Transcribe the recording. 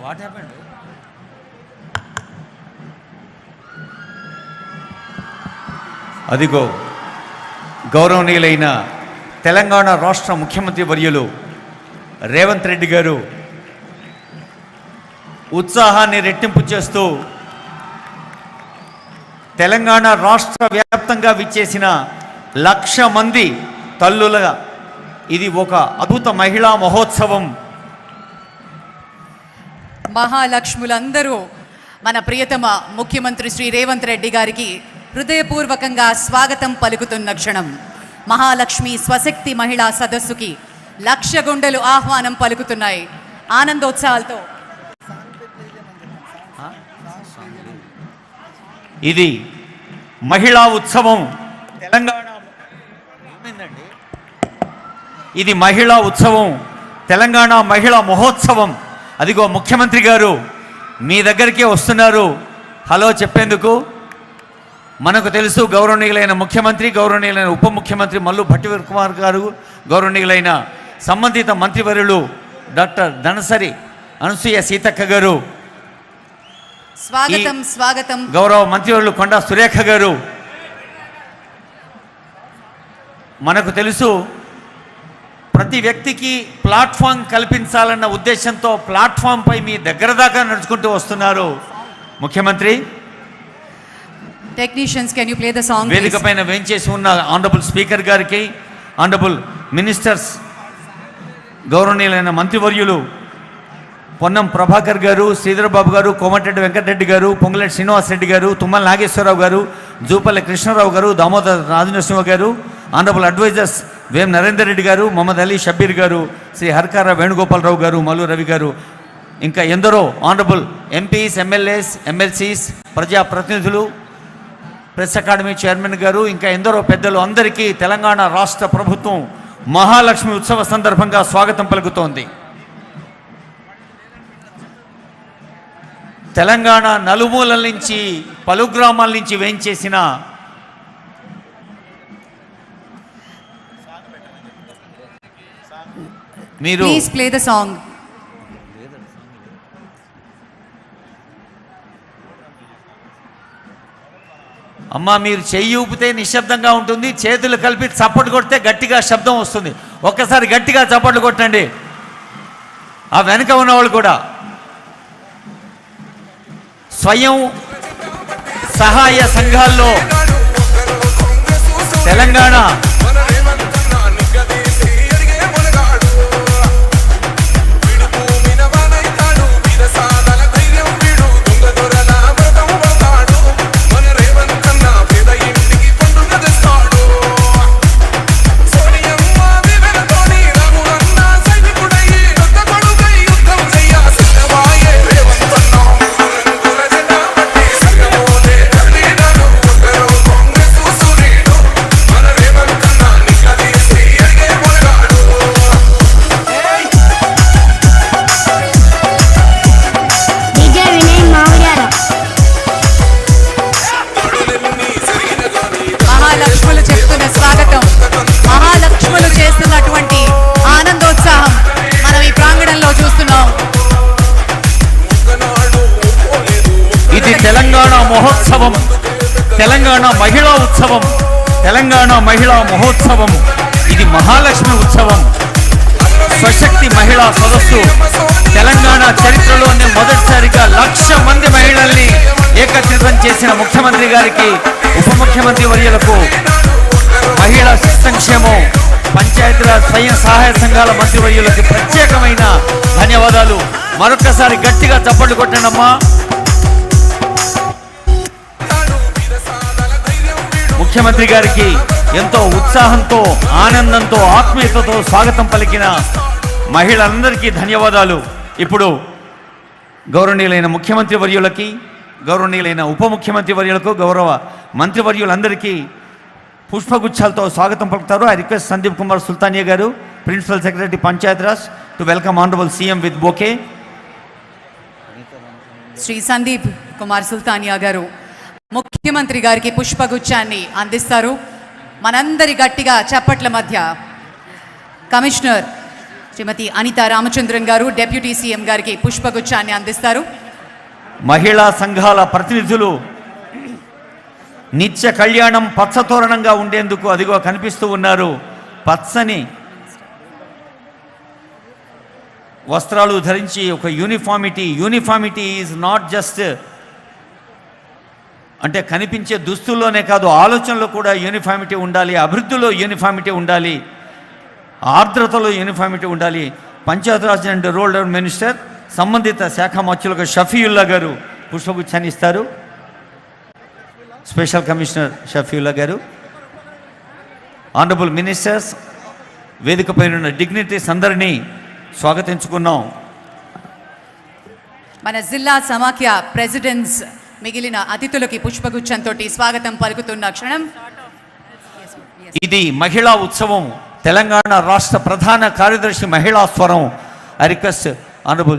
What happened? అదిగో గౌరవనీయులైన తెలంగాణ రాష్ట్ర ముఖ్యమంత్రి వర్యులు రేవంత్ రెడ్డి గారు ఉత్సాహాన్ని రెట్టింపు చేస్తూ తెలంగాణ రాష్ట్ర వ్యాప్తంగా విచ్చేసిన 1,00,000 మంది తల్లులుగా ఇది ఒక అద్భుత మహిళా మహోత్సవం. మహాలక్ష్ములందరూ మన ప్రియతమ ముఖ్యమంత్రి శ్రీ రేవంత్ రెడ్డి గారికి హృదయపూర్వకంగా స్వాగతం పలుకుతున్న క్షణం. మహాలక్ష్మి స్వశక్తి మహిళా సదస్సుకి 1,00,000 గుండెలు ఆహ్వానం పలుకుతున్నాయి ఆనందోత్సాహాలతో. ఇది మహిళా ఉత్సవం తెలంగాణ. ఇది మహిళా ఉత్సవం, తెలంగాణ మహిళా మహోత్సవం. అదిగో ముఖ్యమంత్రి గారు మీ దగ్గరికే వస్తున్నారు హలో చెప్పేందుకు. మనకు తెలుసు గౌరవనీయులైన ముఖ్యమంత్రి, గౌరవనీయులైన ఉప ముఖ్యమంత్రి మల్లు భట్టి విక్రమార్ గారు, గౌరవనీయులైన సంబంధిత మంత్రివర్యులు డాక్టర్ ధనసరి అనసూయ సీతక్క గారు, స్వాగతం స్వాగతం. గౌరవ మంత్రివర్యులు కొండా సురేఖ గారు. మనకు తెలుసు ప్రతి వ్యక్తికి ప్లాట్ఫామ్ కల్పించాలన్న ఉద్దేశంతో ప్లాట్ఫామ్పై మీ దగ్గర దాకా నడుచుకుంటూ వస్తున్నారు ముఖ్యమంత్రి. Technicians can you play the song? వేదిక పైన వేంచేసి ఉన్న ఆనరబుల్ స్పీకర్ గారికి, ఆనరబుల్ మినిస్టర్స్, గౌరవనీయులైన మంత్రివర్యులు పొన్నం ప్రభాకర్ గారు, శ్రీధరబాబు గారు, కోమటిరెడ్డి వెంకటరెడ్డి గారు, పొంగులేటి శ్రీనివాసరెడ్డి గారు, తుమ్మల నాగేశ్వరరావు గారు, జూపల్లి కృష్ణారావు గారు, దామోదర్ రాజనరసింహ గారు, ఆనరబుల్ అడ్వైజర్స్ వేం నరేందర్ రెడ్డి గారు, మహమ్మద్ అలీ షబ్బీర్ గారు, శ్రీ హర్కార వేణుగోపాలరావు గారు, మల్లు రవి గారు, ఇంకా ఎందరో ఆనరబుల్ ఎంపీస్, ఎమ్మెల్యేస్, ఎమ్మెల్సీస్, ప్రజాప్రతినిధులు, ప్రెస్ అకాడమీ చైర్మన్ గారు, ఇంకా ఎందరో పెద్దలు అందరికీ తెలంగాణ రాష్ట్ర ప్రభుత్వం మహాలక్ష్మి ఉత్సవ సందర్భంగా స్వాగతం పలుకుతోంది. తెలంగాణ నలుమూలల నుంచి, పలు గ్రామాల నుంచి వేయించేసిన మీరు ప్లీజ్ ప్లే ద సాంగ్. అమ్మా మీరు చెయ్యి ఊపితే నిశ్శబ్దంగా ఉంటుంది, చేతులు కలిపి చప్పట్లు కొడితే గట్టిగా శబ్దం వస్తుంది. ఒక్కసారి గట్టిగా చప్పట్లు కొట్టండి. ఆ వెనుక ఉన్నవాళ్ళు కూడా స్వయం సహాయ సంఘాల్లో తెలంగాణ మహోత్సవం, తెలంగాణ మహిళా ఉత్సవం, తెలంగాణ మహిళా మహోత్సవం. ఇది మహాలక్ష్మి ఉత్సవం, స్వశక్తి మహిళా సదస్సు. తెలంగాణ చరిత్రలోనే మొదటిసారిగా 1,00,000 మంది మహిళల్ని ఏకత్రితం చేసిన ముఖ్యమంత్రి గారికి, ఉప ముఖ్యమంత్రి వర్యులకు, మహిళా సంక్షేమం, పంచాయతీరాజ్ స్వయం సహాయ సంఘాల మంత్రివర్యులకి ప్రత్యేకమైన ధన్యవాదాలు. మరొకసారి గట్టిగా చప్పట్లు కొట్టండమ్మా. ముఖ్యమంత్రి గారికి ఎంతో ఉత్సాహంతో, ఆనందంతో, ఆత్మీయతతో స్వాగతం పలికిన మహిళలందరికీ ధన్యవాదాలు. ఇప్పుడు గౌరవనీయులైన ముఖ్యమంత్రి వర్యులకి, గౌరవనీయులైన ఉప ముఖ్యమంత్రి వర్యులకు, గౌరవ మంత్రివర్యులందరికీ పుష్పగుచ్చాలతో స్వాగతం పలుకుతారు. ఐ రిక్వెస్ట్ సందీప్ కుమార్ సుల్తానియా గారు, principal secretary Panchayati Raj, to welcome honourable CM with bouquet. Shri Sandeep Kumar Sultania గారు ముఖ్యమంత్రి గారికి పుష్పగుచ్చాన్ని అందిస్తారు. మనందరి గట్టిగా చప్పట్ల మధ్య కమిషనర్ శ్రీమతి అనితా రామచంద్రన్ గారు డిప్యూటీ సీఎం గారికి పుష్పగుచ్చాన్ని అందిస్తారు. మహిళా సంఘాల ప్రతినిధులు నిత్య కళ్యాణం పచ్చతోరణంగా ఉండేందుకు అదిగో కనిపిస్తూ ఉన్నారు. పచ్చని వస్త్రాలు ధరించి ఒక యూనిఫామిటీ ఈజ్ నాట్ జస్ట్ అంటే కనిపించే దుస్తుల్లోనే కాదు, ఆలోచనలో కూడా యూనిఫామిటీ ఉండాలి, అభివృద్ధిలో యూనిఫామిటీ ఉండాలి, ఆర్ద్రతలో యూనిఫామిటీ ఉండాలి. పంచాయతీరాజ్ అండ్ రూరల్ మినిస్టర్ సంబంధిత శాఖ మంత్రులకు షఫీయుల్లా గారు పుష్పగుచ్చాన్ని ఇస్తారు. స్పెషల్ కమిషనర్ షఫీయుల్లా గారు, ఆనరబుల్ మినిస్టర్స్, వేదికపై ఉన్న డిగ్నిటీస్ అందరినీ స్వాగతించుకున్నాం. మన జిల్లా సమాఖ్య ప్రెసిడెంట్స్ మిగిలిన అతిథులకి పుష్పగుచ్చంతో స్వాగతం పలుకుతున్న క్షణం. ఇది మహిళా ఉత్సవం. తెలంగాణ రాష్ట్ర ప్రధాన కార్యదర్శి మహిళా స్వరం. I request honourable